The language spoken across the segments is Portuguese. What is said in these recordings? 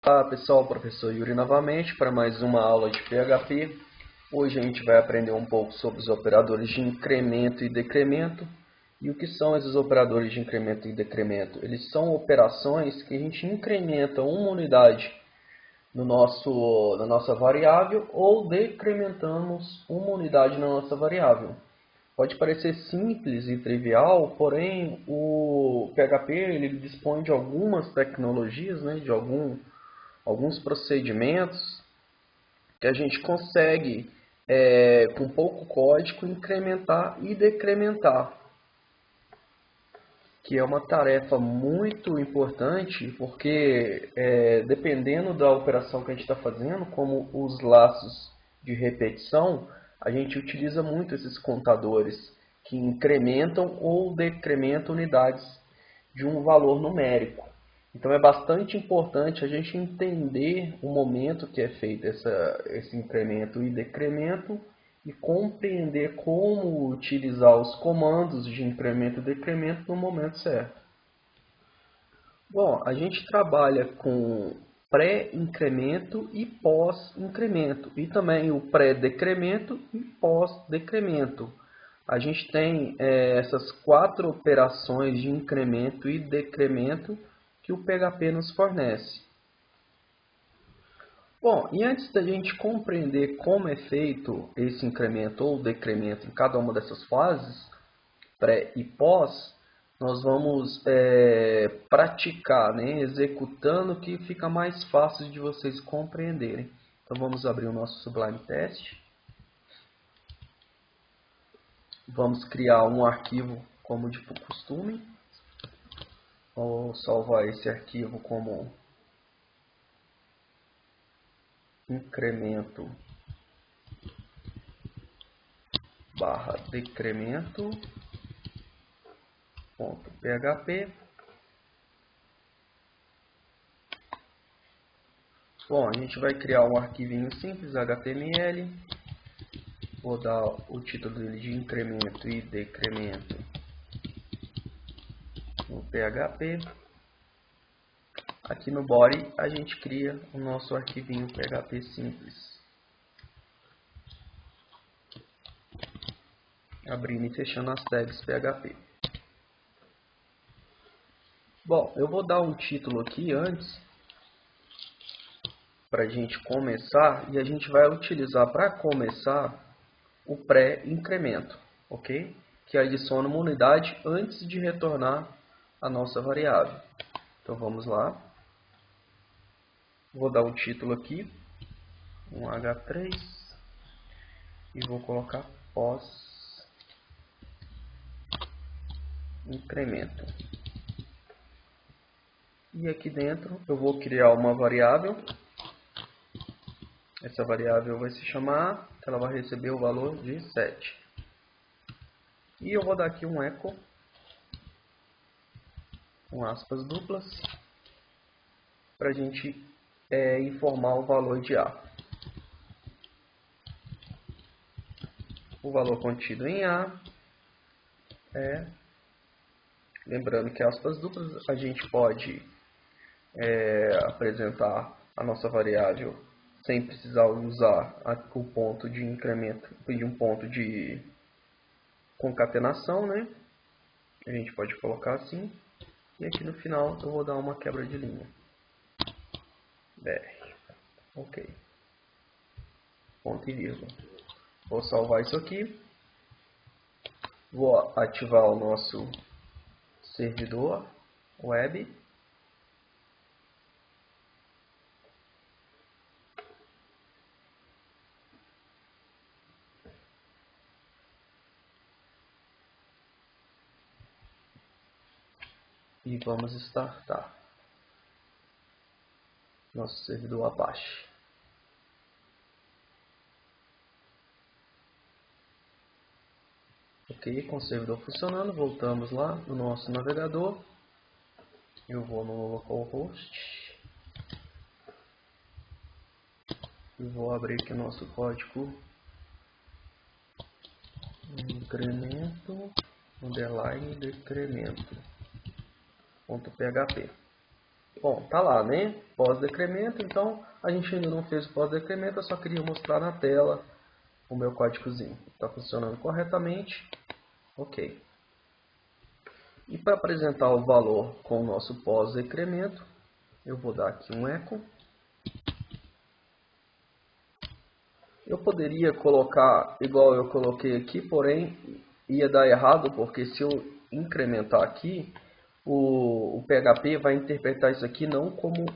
Olá pessoal, professor Yuri novamente para mais uma aula de PHP. Hoje a gente vai aprender um pouco sobre os operadores de incremento e decremento. E o que são esses operadores de incremento e decremento? Eles são operações que a gente incrementa uma unidade na nossa variável ou decrementamos uma unidade na nossa variável. Pode parecer simples e trivial, porém o PHP ele dispõe de algumas tecnologias, de alguns procedimentos que a gente consegue, com pouco código, incrementar e decrementar, que é uma tarefa muito importante, porque dependendo da operação que a gente está fazendo, como os laços de repetição, a gente utiliza muito esses contadores que incrementam ou decrementam unidades de um valor numérico. Então é bastante importante a gente entender o momento que é feito esse incremento e decremento e compreender como utilizar os comandos de incremento e decremento no momento certo. Bom, a gente trabalha com pré-incremento e pós-incremento, e também o pré-decremento e pós-decremento. A gente tem essas 4 operações de incremento e decremento que o PHP nos fornece. Bom, e antes da gente compreender como é feito esse incremento ou decremento em cada uma dessas fases, pré e pós, nós vamos praticar, executando, que fica mais fácil de vocês compreenderem. Então vamos abrir o nosso Sublime Text. Vamos criar um arquivo como de costume. Vou salvar esse arquivo como incremento barra decremento .php. Bom, a gente vai criar um arquivinho simples HTML. Vou dar o título dele de incremento e decremento no PHP. Aqui no body a gente cria o nosso arquivinho PHP simples. Abrindo e fechando as tags PHP. Bom, eu vou dar um título aqui antes, para a gente começar, e a gente vai utilizar para começar o pré-incremento, ok? Que adiciona uma unidade antes de retornar a nossa variável. Então vamos lá. Vou dar um título aqui, um H3, e vou colocar pós-incremento. E aqui dentro eu vou criar uma variável. Essa variável vai se chamar, ela vai receber o valor de 7. E eu vou dar aqui um echo, com aspas duplas, para a gente informar o valor de A. O valor contido em A é, lembrando que aspas duplas, a gente pode apresentar a nossa variável sem precisar usar o ponto de incremento e um ponto de concatenação, A gente pode colocar assim. E aqui no final eu vou dar uma quebra de linha. BR. Ok. Ponto e vírgula. Vou salvar isso aqui. Vou ativar o nosso servidor web. E vamos startar nosso servidor Apache. Ok, com o servidor funcionando, voltamos lá no nosso navegador. Eu vou no localhost e vou abrir aqui o nosso código incremento underline decremento .php. Bom, tá lá, né? Pós-decremento, então a gente ainda não fez o pós-decremento, eu só queria mostrar na tela o meu códigozinho. Está funcionando corretamente, ok. E para apresentar o valor com o nosso pós-decremento, eu vou dar aqui um echo. Eu poderia colocar igual eu coloquei aqui, porém ia dar errado, porque se eu incrementar aqui, o PHP vai interpretar isso aqui não como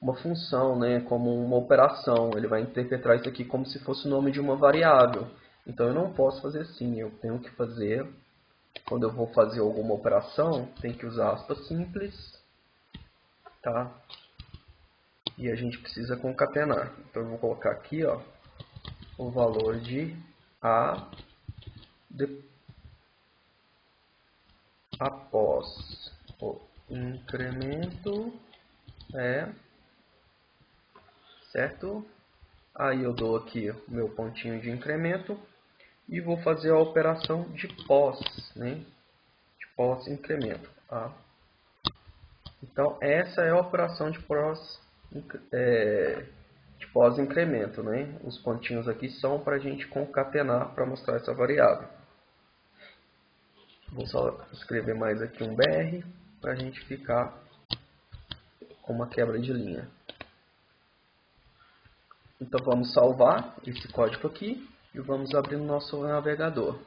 uma função, né, como uma operação. Ele vai interpretar isso aqui como se fosse o nome de uma variável. Então eu não posso fazer assim, eu tenho que fazer, quando eu vou fazer alguma operação, tem que usar aspas simples, tá? E a gente precisa concatenar. Então eu vou colocar aqui, ó, o valor de A após o incremento certo? Aí eu dou aqui o meu pontinho de incremento e vou fazer a operação de pós, né? De pós-incremento, tá? Então essa é a operação de pós-incremento, né? Os pontinhos aqui são para a gente concatenar para mostrar essa variável. Vou só escrever mais aqui um BR para a gente ficar com uma quebra de linha. Então vamos salvar esse código aqui e vamos abrir no nosso navegador.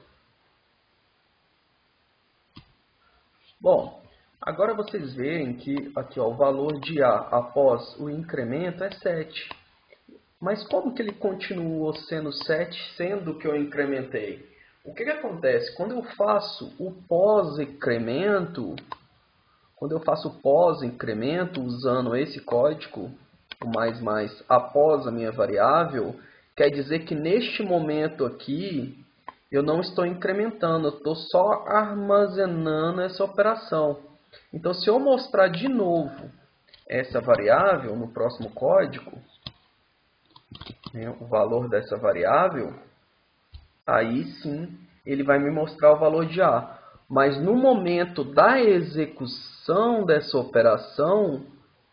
Bom, agora vocês veem que aqui, ó, o valor de A após o incremento é 7. Mas como que ele continuou sendo 7, sendo que eu incrementei? O que acontece? Quando eu faço o pós-incremento, usando esse código, o mais após a minha variável, quer dizer que neste momento aqui, eu não estou incrementando, eu estou só armazenando essa operação. Então, se eu mostrar de novo essa variável no próximo código, né, o valor dessa variável, aí sim ele vai me mostrar o valor de A. Mas no momento da execução dessa operação,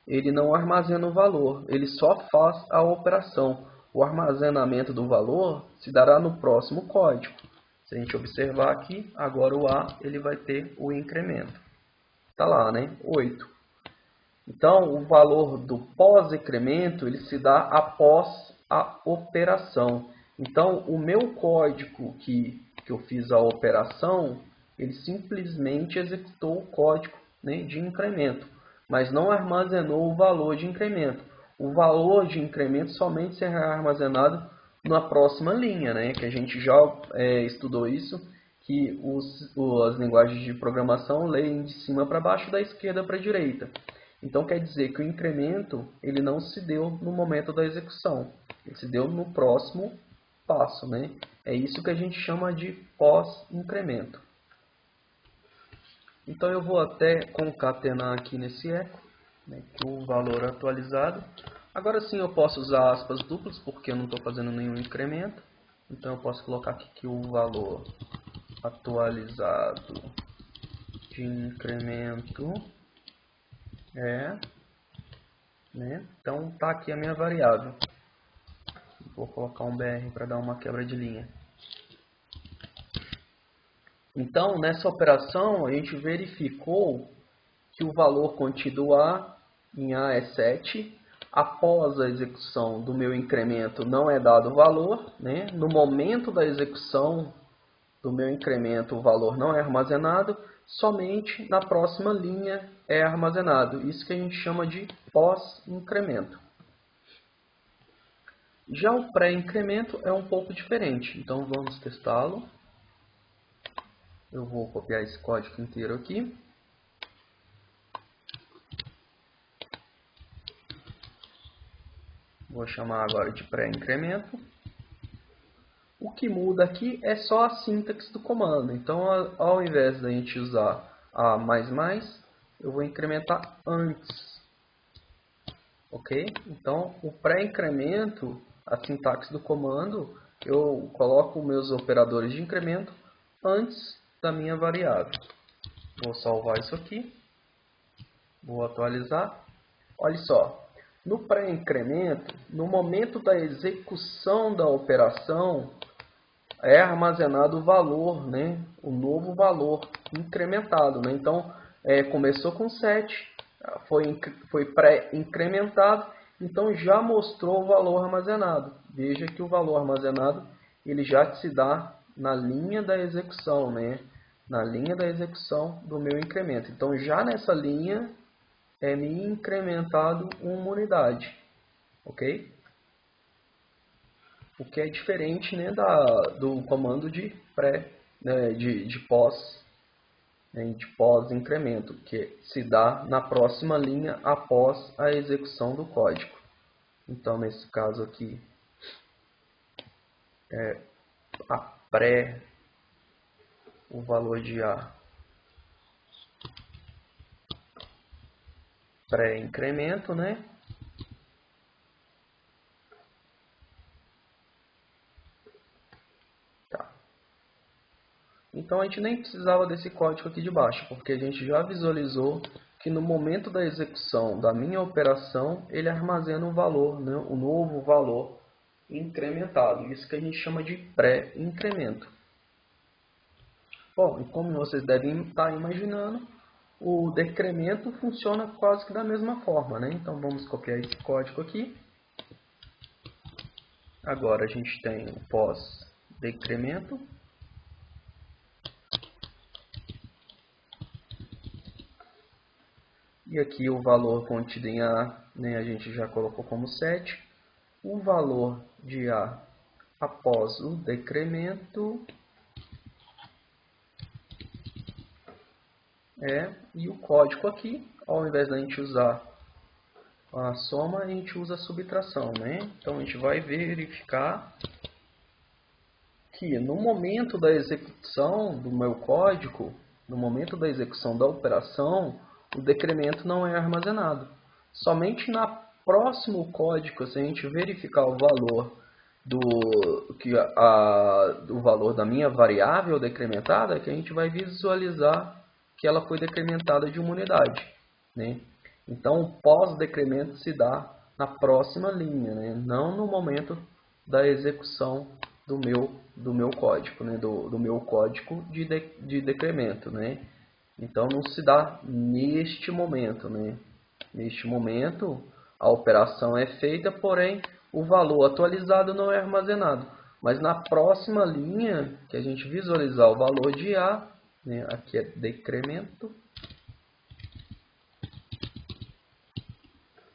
ele não armazena o valor, ele só faz a operação. O armazenamento do valor se dará no próximo código. Se a gente observar aqui, agora o A ele vai ter o incremento. Está lá, né? 8. Então, o valor do pós-incremento ele se dá após a operação. Então, o meu código que eu fiz a operação, ele simplesmente executou o código, né, de incremento, mas não armazenou o valor de incremento. O valor de incremento somente será armazenado na próxima linha, né, que a gente já estudou isso, que as linguagens de programação leem de cima para baixo, da esquerda para a direita. Então quer dizer que o incremento ele não se deu no momento da execução, ele se deu no próximo passo, né? É isso que a gente chama de pós-incremento. Então eu vou até concatenar aqui nesse eco, né, que o valor atualizado. Agora sim eu posso usar aspas duplas porque eu não estou fazendo nenhum incremento. Então eu posso colocar aqui que o valor atualizado de incremento né? Então tá aqui a minha variável. Vou colocar um BR para dar uma quebra de linha. Então nessa operação a gente verificou que o valor contido A em A é 7. Após a execução do meu incremento não é dado o valor, né? No momento da execução do meu incremento o valor não é armazenado, somente na próxima linha é armazenado. Isso que a gente chama de pós-incremento. Já o pré-incremento é um pouco diferente, então vamos testá-lo. Eu vou copiar esse código inteiro aqui. Vou chamar agora de pré-incremento. O que muda aqui é só a sintaxe do comando. Então, ao invés da gente usar a mais, eu vou incrementar antes. Ok? Então, o pré-incremento, a sintaxe do comando, eu coloco meus operadores de incremento antes da minha variável. Vou salvar isso aqui. Vou atualizar. Olha só. No pré-incremento, no momento da execução da operação, é armazenado o valor, né? O novo valor incrementado, né? Então, começou com 7, foi pré-incrementado, então já mostrou o valor armazenado. Veja que o valor armazenado ele já se dá na linha da execução, né? Na linha da execução do meu incremento. Então, já nessa linha é me incrementado uma unidade, ok? O que é diferente, né, do comando de pré, né, de pós, né, de pós-incremento, que se dá na próxima linha após a execução do código. Então, nesse caso aqui, a pré, o valor de A, pré-incremento, né? Tá. Então a gente nem precisava desse código aqui de baixo, porque a gente já visualizou que no momento da execução da minha operação, ele armazena um valor, né? Um novo valor incrementado. Isso que a gente chama de pré-incremento. Bom, e como vocês devem estar imaginando, o decremento funciona quase que da mesma forma, né? Então vamos copiar esse código aqui. Agora a gente tem o pós-decremento. E aqui o valor contido em A, né, a gente já colocou como 7. O valor de A após o decremento e o código aqui, ao invés da gente usar a soma, a gente usa a subtração, né? Então a gente vai verificar que no momento da execução do meu código, no momento da execução da operação, o decremento não é armazenado. Somente na próximo código, se a gente verificar o valor do valor da minha variável decrementada, que a gente vai visualizar que ela foi decrementada de uma unidade, né? Então, o pós-decremento se dá na próxima linha, né? Não no momento da execução do meu código, né? do meu código de decremento, né? Então, não se dá neste momento, né? Neste momento, a operação é feita, porém, o valor atualizado não é armazenado. Mas na próxima linha, que a gente visualizar o valor de A, né? Aqui é decremento.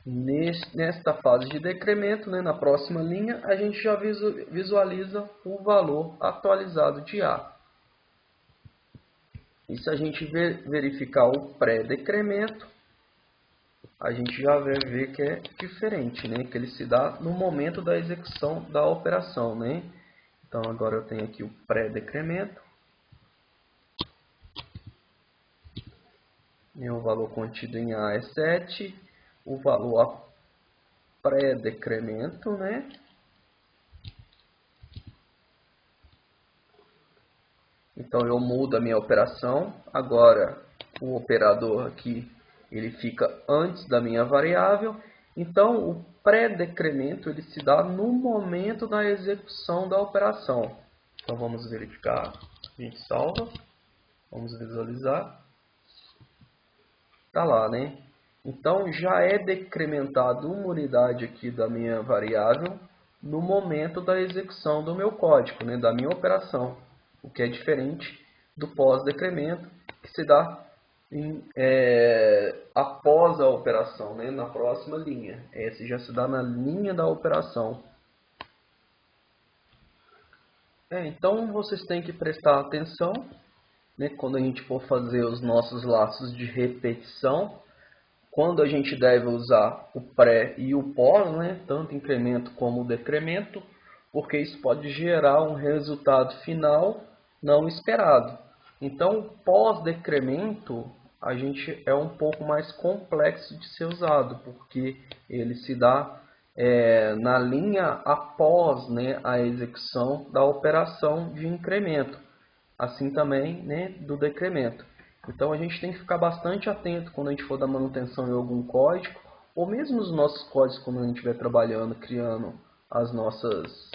Nesta fase de decremento, né? Na próxima linha, a gente já visualiza o valor atualizado de A. E se a gente verificar o pré-decremento, a gente já vai ver que é diferente, né? Que ele se dá no momento da execução da operação, né? Então agora eu tenho aqui o pré-decremento. O valor contido em A é 7. O valor a pré-decremento, né? Então eu mudo a minha operação. Agora o operador aqui ele fica antes da minha variável. Então o pré-decremento ele se dá no momento da execução da operação. Então vamos verificar. A gente salva. Vamos visualizar. Está lá, né? Então já é decrementado uma unidade aqui da minha variável no momento da execução do meu código, né? Da minha operação. O que é diferente do pós-decremento, que se dá após a operação, né? Na próxima linha. Esse já se dá na linha da operação. Então vocês têm que prestar atenção, né? Quando a gente for fazer os nossos laços de repetição, quando a gente deve usar o pré e o pós, né? Tanto incremento como decremento, porque isso pode gerar um resultado final não esperado. Então, o pós-decremento a gente é um pouco mais complexo de ser usado, porque ele se dá na linha após, né, a execução da operação de incremento, assim também, né, do decremento. Então a gente tem que ficar bastante atento quando a gente for dar manutenção em algum código, ou mesmo os nossos códigos quando a gente estiver trabalhando, criando as nossas,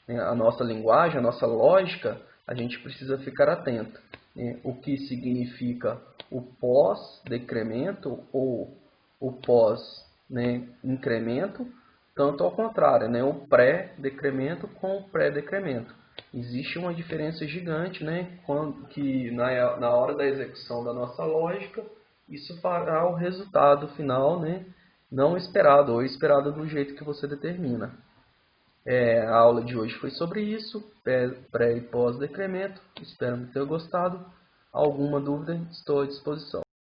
né, a nossa linguagem, a nossa lógica, a gente precisa ficar atento, né, o que significa o pós-decremento ou o pós-incremento, tanto ao contrário, né, o pré-decremento com o pré-decremento. Existe uma diferença gigante, né, que na hora da execução da nossa lógica, isso fará o resultado final, né, não esperado ou esperado do jeito que você determina. A aula de hoje foi sobre isso, pré e pós-decremento. Espero que tenha gostado. Alguma dúvida, estou à disposição.